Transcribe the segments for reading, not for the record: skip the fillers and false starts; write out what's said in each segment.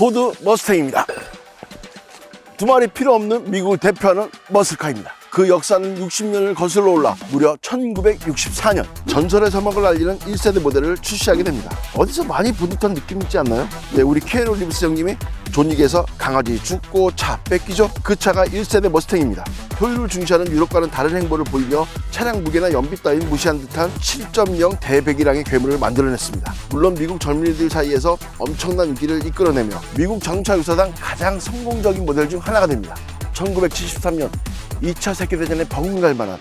포드 머스탱입니다. 두 마리 필요 없는 미국을 대표하는 머슬카입니다. 그 역사는 60년을 거슬러 올라 무려 1964년 전설의 서막을 알리는 1세대 모델을 출시하게 됩니다. 어디서 많이 본 듯한 느낌 있지 않나요? 네, 우리 키아누 리브스 형님이 존윅에서 강아지 죽고 차 뺏기죠. 그 차가 1세대 머스탱입니다. 효율을 중시하는 유럽과는 다른 행보를 보이며 차량 무게나 연비 따윈 무시한 듯한 7.0 대배기량의 괴물을 만들어냈습니다. 물론 미국 젊은이들 사이에서 엄청난 인기를 이끌어내며 미국 자동차 유사상 가장 성공적인 모델 중 하나가 됩니다. 1973년 2차 세계대전에 버금갈 만한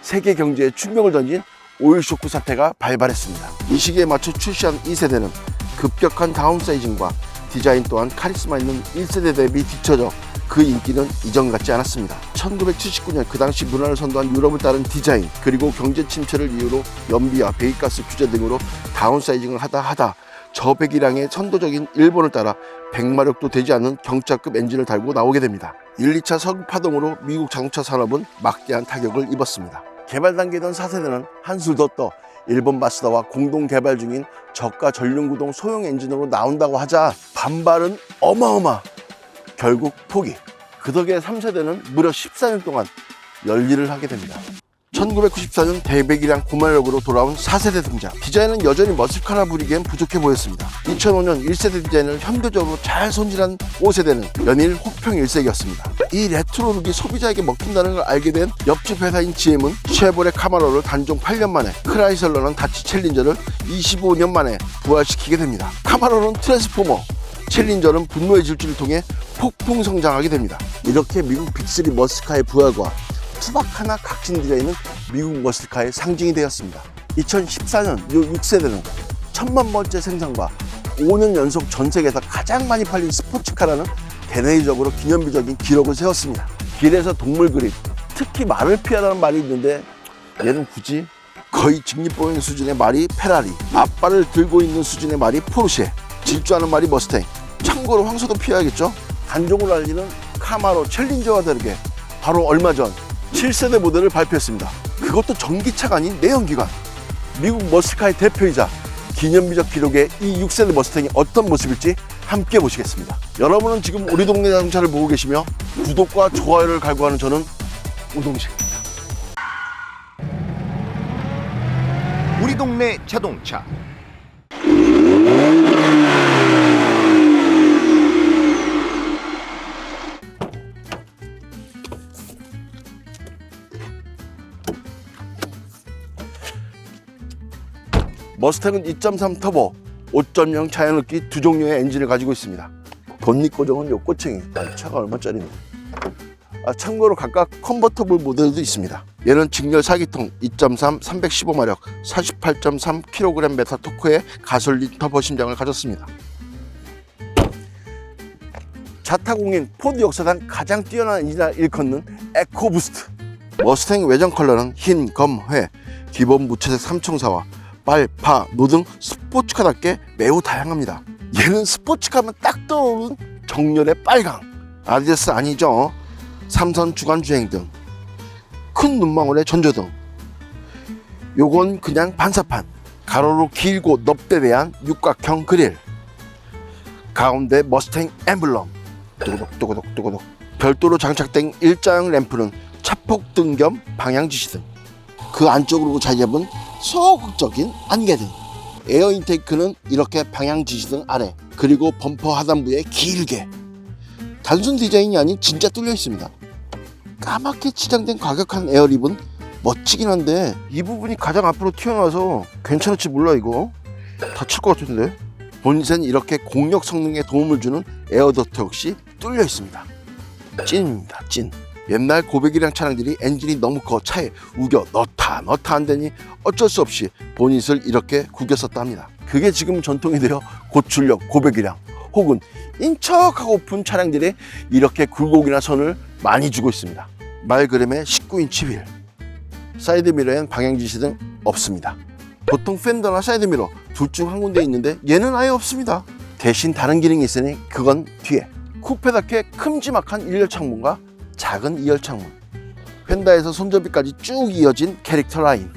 세계 경제에 충격을 던진 오일 쇼크 사태가 발발했습니다. 이 시기에 맞춰 출시한 2세대는 급격한 다운사이징과 디자인 또한 카리스마 있는 1세대 대비 뒤처져 그 인기는 이전 같지 않았습니다. 1979년 그 당시 문화를 선도한 유럽을 따른 디자인 그리고 경제 침체를 이유로 연비와 배기가스 규제 등으로 다운사이징을 하다 저배기량의 선도적인 일본을 따라 100마력도 되지 않는 경차급 엔진을 달고 나오게 됩니다. 1, 2차 석유파동으로 미국 자동차 산업은 막대한 타격을 입었습니다. 개발 단계던 4세대는 한술 더 떠 일본 마쓰다와 공동 개발 중인 저가 전륜구동 소형 엔진으로 나온다고 하자 반발은 어마어마. 결국 포기. 그 덕에 3세대는 무려 14년 동안 열일을 하게 됩니다. 1994년 대배기량 고마력으로 돌아온 4세대 등장. 디자인은 여전히 머슬카라 부리기엔 부족해 보였습니다. 2005년 1세대 디자인을 현대적으로 잘 손질한 5세대는 연일 호평 일색이었습니다. 이 레트로 룩이 소비자에게 먹힌다는 걸 알게 된 옆집 회사인 GM은 쉐보레 카마로를 단종 8년 만에, 크라이슬러는 다치 챌린저를 25년 만에 부활시키게 됩니다. 카마로는 트랜스포머, 챌린저는 분노의 질주를 통해 폭풍 성장하게 됩니다. 이렇게 미국 빅3 머슬카의 부활과 투박하나 각진 디자인은 미국 머슬카의 상징이 되었습니다. 2014년 이 6세대는 1000만 번째 생산과 5년 연속 전 세계에서 가장 많이 팔린 스포츠카라는 대내적으로 기념비적인 기록을 세웠습니다. 길에서 동물 그림, 특히 말을 피하라는 말이 있는데 얘는 굳이 거의 직립보행 수준의 말이 페라리, 앞발을 들고 있는 수준의 말이 포르쉐, 질주하는 말이 머스탱. 참고로 황소도 피해야겠죠? 단종을 알리는 카마로 챌린저와 다르게 바로 얼마 전 7세대 모델을 발표했습니다. 그것도 전기차가 아닌 내연기관. 미국 머슬카의 대표이자 기념비적 기록의 이 6세대 머스탱이 어떤 모습일지 함께 보시겠습니다. 여러분은 지금 우리 동네 자동차를 보고 계시며 구독과 좋아요를 갈구하는 저는 우동식입니다. 우리 동네 자동차. 머스탱은 2.3 터보, 5.0 자연흡기 두 종류의 엔진을 가지고 있습니다. 덧립고정은 요 꼬챙이. 차가 얼마짜리네. 참고로 각각 컨버터블 모델도 있습니다. 얘는 직렬 4기통 2.3 315마력 48.3kgm 토크의 가솔린 터보 심장을 가졌습니다. 자타공인 포드 역사상 가장 뛰어난 엔진을 일컫는 에코부스트. 머스탱 외장 컬러는 흰, 검, 회, 기본 무채색 삼총사와 빨, 파, 노 등 스포츠카답게 매우 다양합니다. 얘는 스포츠카면 딱 떠오르는 정렬의 빨강. 아디다스 아니죠. 삼선 주간 주행 등, 큰 눈망울의 전조등. 요건 그냥 반사판. 가로로 길고 넙대대한 육각형 그릴. 가운데 머스탱 엠블럼. 뚜구독. 별도로 장착된 일자형 램프는 차폭등 겸 방향 지시등. 그 안쪽으로 자리 잡은 소극적인 안개등. 에어 인테이크는 이렇게 방향 지시등 아래, 그리고 범퍼 하단부에 길게. 단순 디자인이 아닌 진짜 뚫려 있습니다. 까맣게 치장된 과격한 에어립은 멋지긴 한데 이 부분이 가장 앞으로 튀어나와서 괜찮을지 몰라. 이거 다칠 것 같은데. 본닛엔 이렇게 공력 성능에 도움을 주는 에어더트 역시 뚫려 있습니다. 찐입니다, 찐. 옛날 고배기량 차량들이 엔진이 너무 커 차에 우겨 넣다 안되니 어쩔 수 없이 보닛을 이렇게 구겼었다 합니다. 그게 지금 전통이 되어 고출력, 고배기량 혹은 인척하고 오픈 차량들이 이렇게 굴곡이나 선을 많이 주고 있습니다. 말그램의 19인치 휠, 사이드미러엔 방향지시 등 없습니다. 보통 펜더나 사이드미러 둘 중 한 군데 있는데 얘는 아예 없습니다. 대신 다른 기능이 있으니 그건 뒤에. 쿠페답게 큼지막한 1열 창문과 작은 2열 창문, 펜다에서 손잡이까지 쭉 이어진 캐릭터 라인,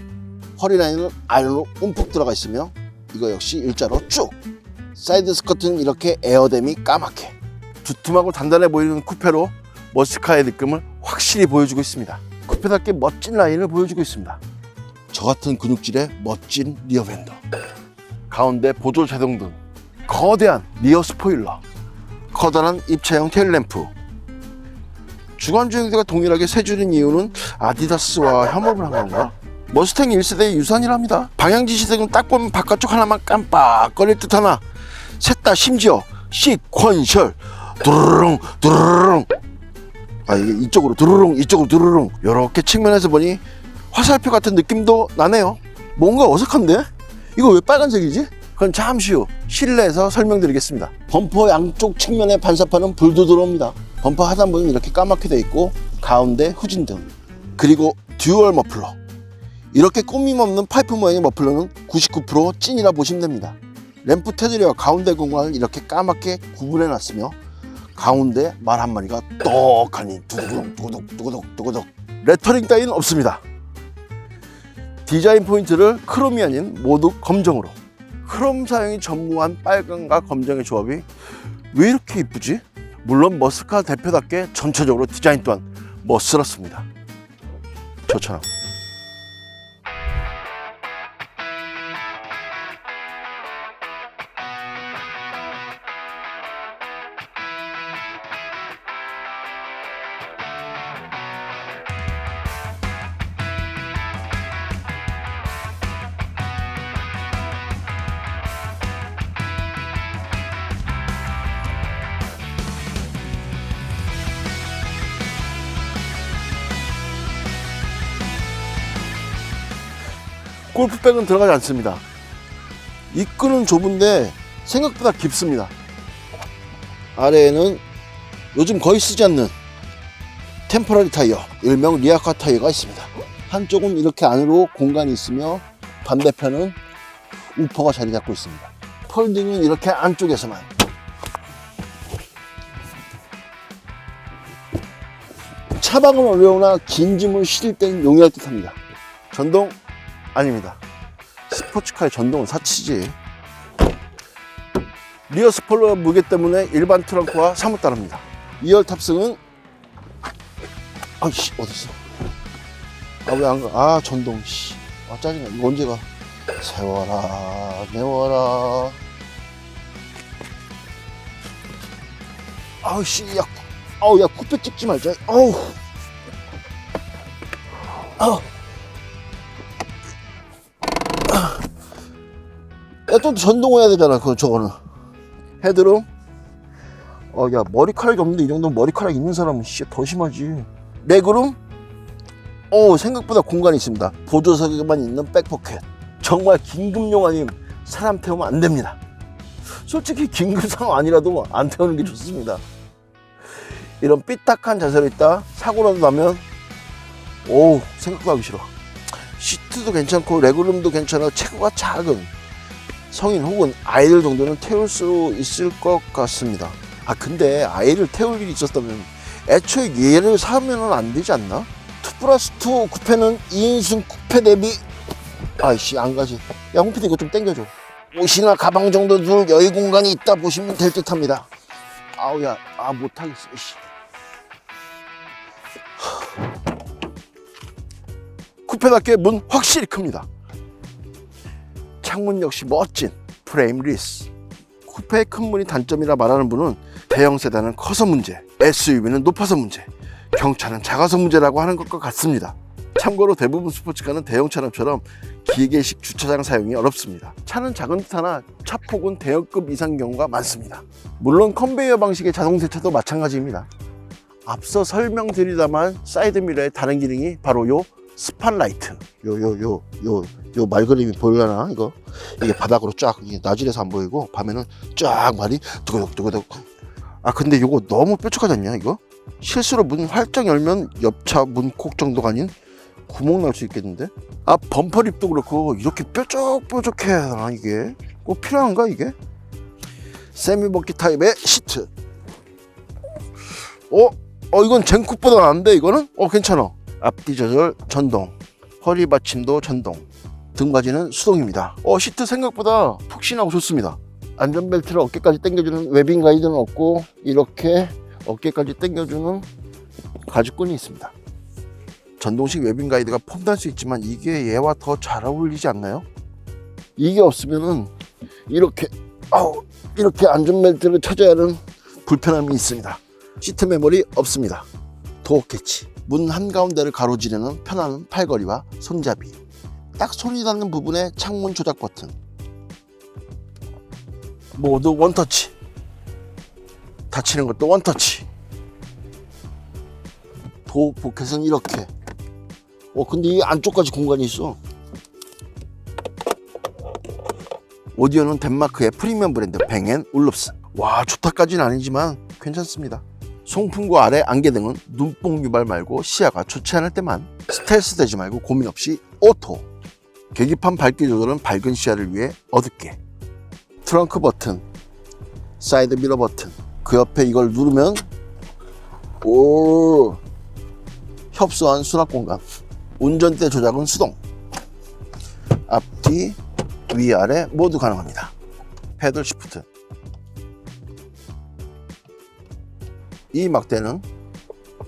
허리 라인은 아이언으로 움푹 들어가 있으며 이거 역시 일자로 쭉. 사이드 스커트는 이렇게 에어댐이 까맣게. 두툼하고 단단해 보이는 쿠페로 머슬카의 느낌을 확실히 보여주고 있습니다. 쿠페답게 멋진 라인을 보여주고 있습니다. 저 같은 근육질의 멋진 리어 밴더, 가운데 보조 제동등, 거대한 리어 스포일러, 커다란 입체형 테일램프. 주간 주행대가 동일하게 세 줄인 이유는 아디다스와 협업을 한 건가? 머스탱 1세대의 유산이랍니다. 방향 지시등은 딱 보면 바깥쪽 하나만 깜빡거릴 듯 하나, 셋 다 심지어 시퀀셜 두루룽 두루룽, 이게 이쪽으로 두루룽 이쪽으로 두루룽, 이렇게 측면에서 보니 화살표 같은 느낌도 나네요. 뭔가 어색한데? 이거 왜 빨간색이지? 그건 잠시 후 실내에서 설명드리겠습니다. 범퍼 양쪽 측면의 반사판은 불도 들어옵니다. 범퍼 하단부는 이렇게 까맣게 되어 있고 가운데 후진등, 그리고 듀얼 머플러. 이렇게 꾸밈없는 파이프 모양의 머플러는 99% 찐이라 보시면 됩니다. 램프 테두리와 가운데 공간을 이렇게 까맣게 구분해 놨으며 가운데 말 한 마리가 떡하니 두구둑 두구둑 두구둑 두구둑. 레터링 따위는 없습니다. 디자인 포인트를 크롬이 아닌 모두 검정으로. 크롬 사용이 전무한 빨강과 검정의 조합이 왜 이렇게 이쁘지? 물론 머슬카 대표답게 전체적으로 디자인 또한 멋스럽습니다. 저처럼. 골프백은 들어가지 않습니다. 입구는 좁은데 생각보다 깊습니다. 아래에는 요즘 거의 쓰지 않는 템포러리 타이어, 일명 리아카 타이어가 있습니다. 한쪽은 이렇게 안으로 공간이 있으며 반대편은 우퍼가 자리 잡고 있습니다. 폴딩은 이렇게 안쪽에서만. 차박은 어려우나 긴 짐을 실을 때는 용이할 듯합니다. 전동 아닙니다. 스포츠카의 전동은 사치지. 리어 스포일러 무게 때문에 일반 트렁크와 사뭇 다릅니다. 2열 탑승은 아이씨 어딨어? 왜 안 가? 전동 씨. 짜증나. 이거 언제 가? 세워라 내워라. 아우씨 야. 야 쿠페 찍지 말자. 또 전동해야 되잖아. 저거는 헤드룸. 야 머리카락이 없는데 이 정도면 머리카락 있는 사람은 더 심하지. 레그룸. 생각보다 공간이 있습니다. 보조석에만 있는 백포켓. 정말 긴급용 아님 사람 태우면 안 됩니다. 솔직히 긴급 상황 아니라도 안 태우는 게 좋습니다. 이런 삐딱한 자세로 있다 사고라도 나면 생각도 하기 싫어. 시트도 괜찮고 레그룸도 괜찮아. 체구가 작은 성인 혹은 아이들 정도는 태울 수 있을 것 같습니다. 근데 아이를 태울 일이 있었다면 애초에 얘를 사면 안 되지 않나? 2+2 쿠페는 2인승 쿠페 대비 아이씨 안 가지. 야 홍피디 이거 좀 당겨줘. 옷이나 가방 정도 둘 여유 공간이 있다 보시면 될 듯 합니다. 못하겠어. 쿠페답게 문 확실히 큽니다. 창문 역시 멋진 프레임 리스. 쿠페의 큰 문이 단점이라 말하는 분은 대형 세단은 커서 문제, SUV는 높아서 문제, 경차는 작아서 문제라고 하는 것과 같습니다. 참고로 대부분 스포츠카는 대형차량처럼 기계식 주차장 사용이 어렵습니다. 차는 작은 듯 하나 차폭은 대형급 이상 경우가 많습니다. 물론 컨베이어 방식의 자동 세차도 마찬가지입니다. 앞서 설명드리다만 사이드미러의 다른 기능이 바로 요 스팟라이트. 요 말그림이 보이려나? 이게 바닥으로 쫙 나질해서 안 보이고 밤에는 쫙 말이 두고둑. 근데 요거 너무 뾰족하지 않냐 이거? 실수로 문 활짝 열면 옆차 문콕 정도가 아닌 구멍 날 수 있겠는데? 범퍼 립도 그렇고 이렇게 뾰족해야 하나 이게? 꼭 필요한가 이게? 세미버킷 타입의 시트. 이건 젠쿱보다 나은데 이거는? 괜찮아. 앞뒤 조절 전동, 허리 받침도 전동, 등받이는 수동입니다. 시트 생각보다 푹신하고 좋습니다. 안전벨트를 어깨까지 당겨주는 웨빙 가이드는 없고 이렇게 어깨까지 당겨주는 가죽끈이 있습니다. 전동식 웨빙 가이드가 폼날 수 있지만 이게 얘와 더 잘 어울리지 않나요? 이게 없으면은 이렇게 안전벨트를 쳐줘야 하는 불편함이 있습니다. 시트 메모리 없습니다. 도어 캐치, 문 한가운데를 가로지르는 편안한 팔걸이와 손잡이, 딱 손이 닿는 부분에 창문 조작 버튼, 모두 원터치, 닫히는 것도 원터치. 도어 포켓은 이렇게. 근데 이 안쪽까지 공간이 있어. 오디오는 덴마크의 프리미엄 브랜드 뱅앤 올룹슨. 와, 좋다까지는 아니지만 괜찮습니다. 송풍구 아래 안개등은 눈뽕 유발 말고 시야가 좋지 않을 때만, 스텔스 되지 말고 고민 없이 오토. 계기판 밝기 조절은 밝은 시야를 위해 어둡게. 트렁크 버튼, 사이드 미러 버튼, 그 옆에 이걸 누르면 협소한 수납 공간. 운전대 조작은 수동. 앞뒤 위아래 모두 가능합니다. 패들 시프트. 이 막대는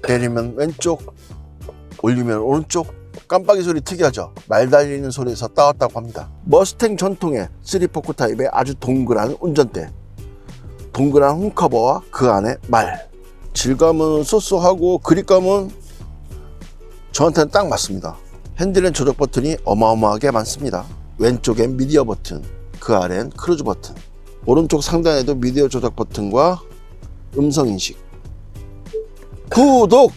내리면 왼쪽, 올리면 오른쪽. 깜빡이 소리 특이하죠? 말 달리는 소리에서 따왔다고 합니다. 머스탱 전통의 3포크 타입의 아주 동그란 운전대, 동그란 홈커버와 그 안에 말. 질감은 쏘쏘하고 그립감은 저한테는 딱 맞습니다. 핸들엔 조작 버튼이 어마어마하게 많습니다. 왼쪽엔 미디어 버튼, 그 아래엔 크루즈 버튼, 오른쪽 상단에도 미디어 조작 버튼과 음성인식, 구독!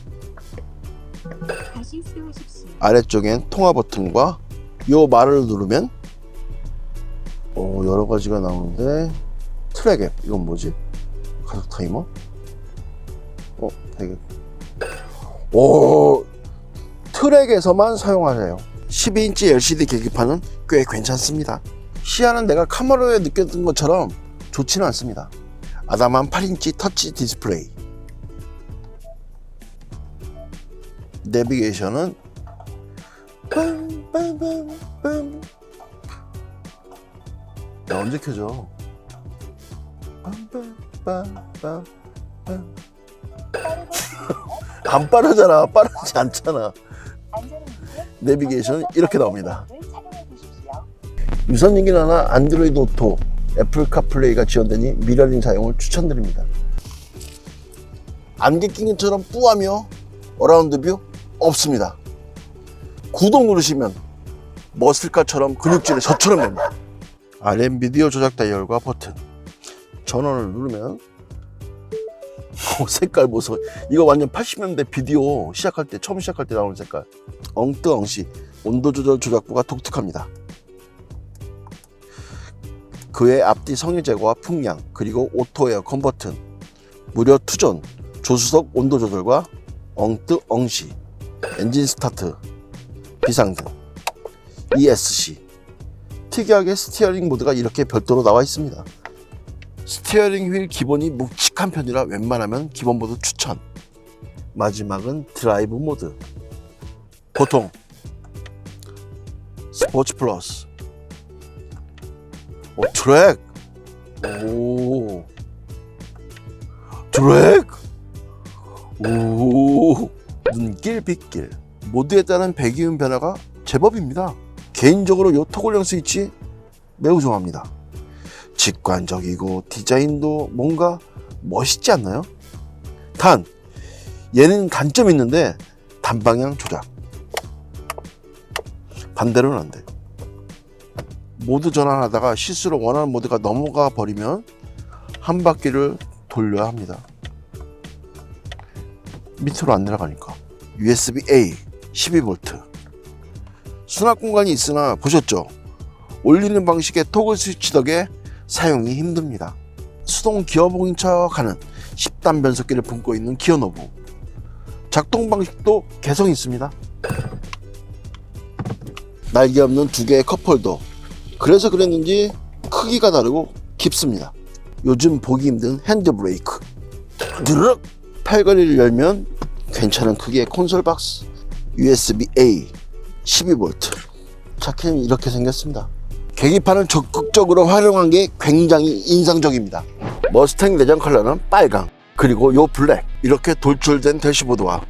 다시 수호하십시오. 아래쪽엔 통화 버튼과 요 말을 누르면 여러 가지가 나오는데, 트랙 앱, 이건 뭐지? 가속 타이머? 되게 트랙에서만 사용하세요. 12인치 LCD 계기판은 꽤 괜찮습니다. 시야는 내가 카메라에 느꼈던 것처럼 좋지는 않습니다. 아담한 8인치 터치 디스플레이. 내비게이션은 빰빰빰빰. 야, 언제 켜져? 빰빰빰빰빰. 안 빠르잖아. 빠르지 않잖아. 내비게이션은 이렇게 나옵니다. 유선 연결하나 안드로이드 오토, 애플 카플레이가 지원되니 미러링 사용을 추천드립니다. 안개 낀 것처럼 뿌하며 어라운드 뷰 없습니다. 구독 누르시면 머슬카처럼 근육질의 저처럼 됩니다. RM 미디어 조작 다이얼과 버튼, 전원을 누르면 색깔 보소. 이거 완전 80년대 비디오 시작할 때, 처음 시작할 때 나오는 색깔. 엉뜨엉시 온도 조절 조작부가 독특합니다. 그의 앞뒤 성유 제거와 풍량, 그리고 오토 에어컨 버튼, 무려 투존 조수석 온도 조절과 엉뜨엉시 엔진 스타트, 비상등, ESC. 특이하게 스티어링 모드가 이렇게 별도로 나와 있습니다. 스티어링 휠 기본이 묵직한 편이라 웬만하면 기본 모드 추천. 마지막은 드라이브 모드. 보통, 스포츠 플러스, 트랙, 트랙, 눈길, 빗길. 모드에 따른 배기음 변화가 제법입니다. 개인적으로 이 토글형 스위치 매우 좋아합니다. 직관적이고 디자인도 뭔가 멋있지 않나요? 단, 얘는 단점이 있는데 단방향 조작. 반대로는 안 돼. 모드 전환하다가 실수로 원하는 모드가 넘어가 버리면 한 바퀴를 돌려야 합니다. 밑으로 안 내려가니까. USB-A 12V. 수납 공간이 있으나 보셨죠? 올리는 방식의 토글 스위치 덕에 사용이 힘듭니다. 수동 기어봉인 척하는 10단 변속기를 품고 있는 기어 노브. 작동 방식도 개성 있습니다. 날개 없는 두 개의 컵홀더. 그래서 그랬는지 크기가 다르고 깊습니다. 요즘 보기 힘든 핸드브레이크. 드르륵! 팔걸이를 열면 괜찮은 크기의 콘솔 박스. USB-A 12V. 차키는 이렇게 생겼습니다. 계기판을 적극적으로 활용한 게 굉장히 인상적입니다. 머스탱 내장 컬러는 빨강, 그리고 요 블랙, 이렇게 돌출된 대시보드와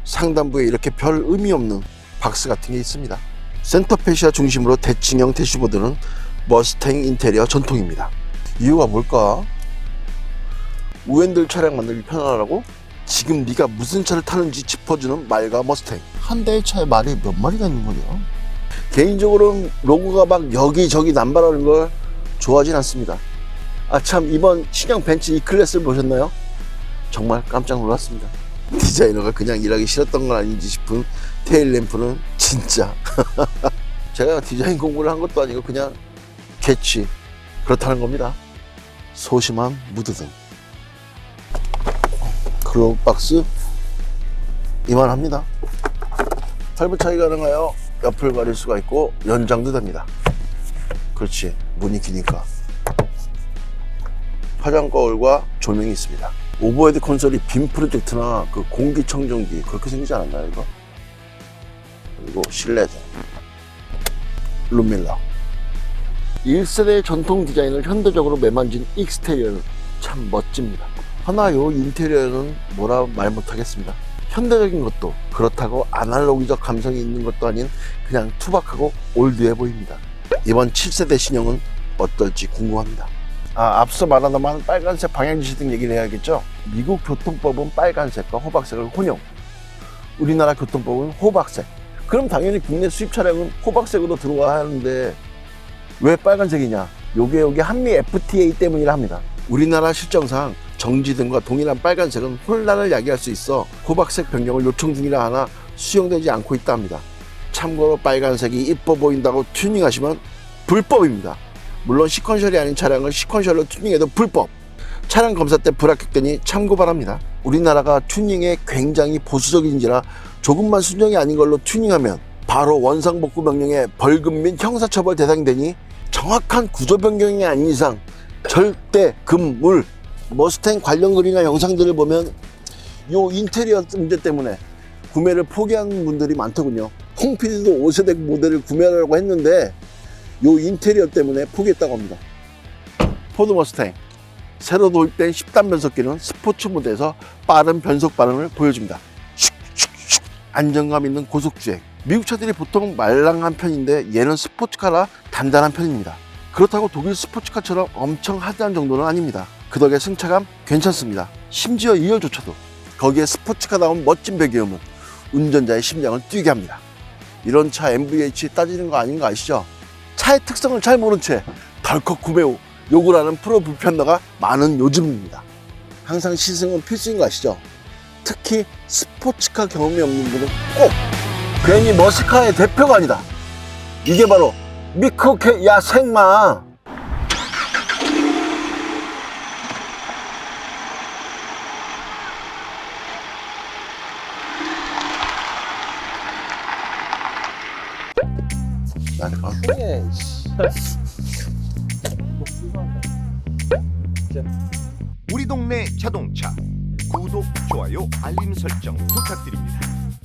상단부에 이렇게 별 의미 없는 박스 같은 게 있습니다. 센터페시아 중심으로 대칭형 대시보드는 머스탱 인테리어 전통입니다. 이유가 뭘까? 우엔들 차량 만들기 편하라고? 지금 네가 무슨 차를 타는지 짚어주는 말과 머스탱. 한 대의 차에 말이 몇 마리가 있는 거냐? 개인적으로는 로고가 막 여기저기 남발하는 걸 좋아하진 않습니다. 아 참, 이번 신형 벤츠 E클래스를 보셨나요? 정말 깜짝 놀랐습니다. 디자이너가 그냥 일하기 싫었던 건 아닌지 싶은 테일램프는 진짜 제가 디자인 공부를 한 것도 아니고 그냥 개취 그렇다는 겁니다. 소심한 무드등, 클로브 박스 이만합니다. 탈부 차이 가능하여 옆을 가릴 수가 있고 연장도 됩니다. 그렇지, 문이 기니까. 화장 거울과 조명이 있습니다. 오버헤드 콘솔이 빔 프로젝트나 그 공기청정기 그렇게 생기지 않았나요 이거? 그리고 실내등, 룸밀러. 1세대의 전통 디자인을 현대적으로 매만진 익스테리어는 참 멋집니다. 하나 요 인테리어는 뭐라 말 못하겠습니다. 현대적인 것도 그렇다고 아날로그적 감성이 있는 것도 아닌 그냥 투박하고 올드해 보입니다. 이번 7세대 신형은 어떨지 궁금합니다. 앞서 말하다만 빨간색 방향지시 등 얘기를 해야겠죠. 미국 교통법은 빨간색과 호박색을 혼용, 우리나라 교통법은 호박색. 그럼 당연히 국내 수입 차량은 호박색으로 들어와야 하는데 왜 빨간색이냐? 요게 한미 FTA 때문이라 합니다. 우리나라 실정상 정지등과 동일한 빨간색은 혼란을 야기할 수 있어 호박색 변경을 요청 중이라 하나 수용되지 않고 있다 합니다. 참고로 빨간색이 이뻐 보인다고 튜닝하시면 불법입니다. 물론 시퀀셜이 아닌 차량을 시퀀셜로 튜닝해도 불법. 차량 검사 때 불합격되니 참고 바랍니다. 우리나라가 튜닝에 굉장히 보수적인지라 조금만 순정이 아닌 걸로 튜닝하면 바로 원상복구 명령에 벌금 및 형사처벌 대상이 되니 정확한 구조 변경이 아닌 이상 절대 금물. 머스탱 관련 글이나 영상들을 보면 요 인테리어 문제 때문에 구매를 포기한 분들이 많더군요. 홍 PD도 5세대 모델을 구매하려고 했는데 요 인테리어 때문에 포기했다고 합니다. 포드 머스탱 새로 도입된 10단 변속기는 스포츠 모드에서 빠른 변속 반응을 보여줍니다. 슉슉슉 안정감 있는 고속주행. 미국 차들이 보통 말랑한 편인데 얘는 스포츠카라 단단한 편입니다. 그렇다고 독일 스포츠카처럼 엄청 하드한 정도는 아닙니다. 그 덕에 승차감 괜찮습니다. 심지어 2열조차도. 거기에 스포츠카다운 멋진 배기음은 운전자의 심장을 뛰게 합니다. 이런 차 MVH 따지는 거 아닌 거 아시죠? 차의 특성을 잘 모른 채 덜컥 구매 후 욕을 하는 프로 불편러가 많은 요즘입니다. 항상 시승은 필수인 거 아시죠? 특히 스포츠카 경험이 없는 분은 꼭 괜히 머스카의 대표가 아니다. 이게 바로 미코케 야생마. 우리 동네 자동차 구독, 좋아요, 알림 설정 부탁드립니다.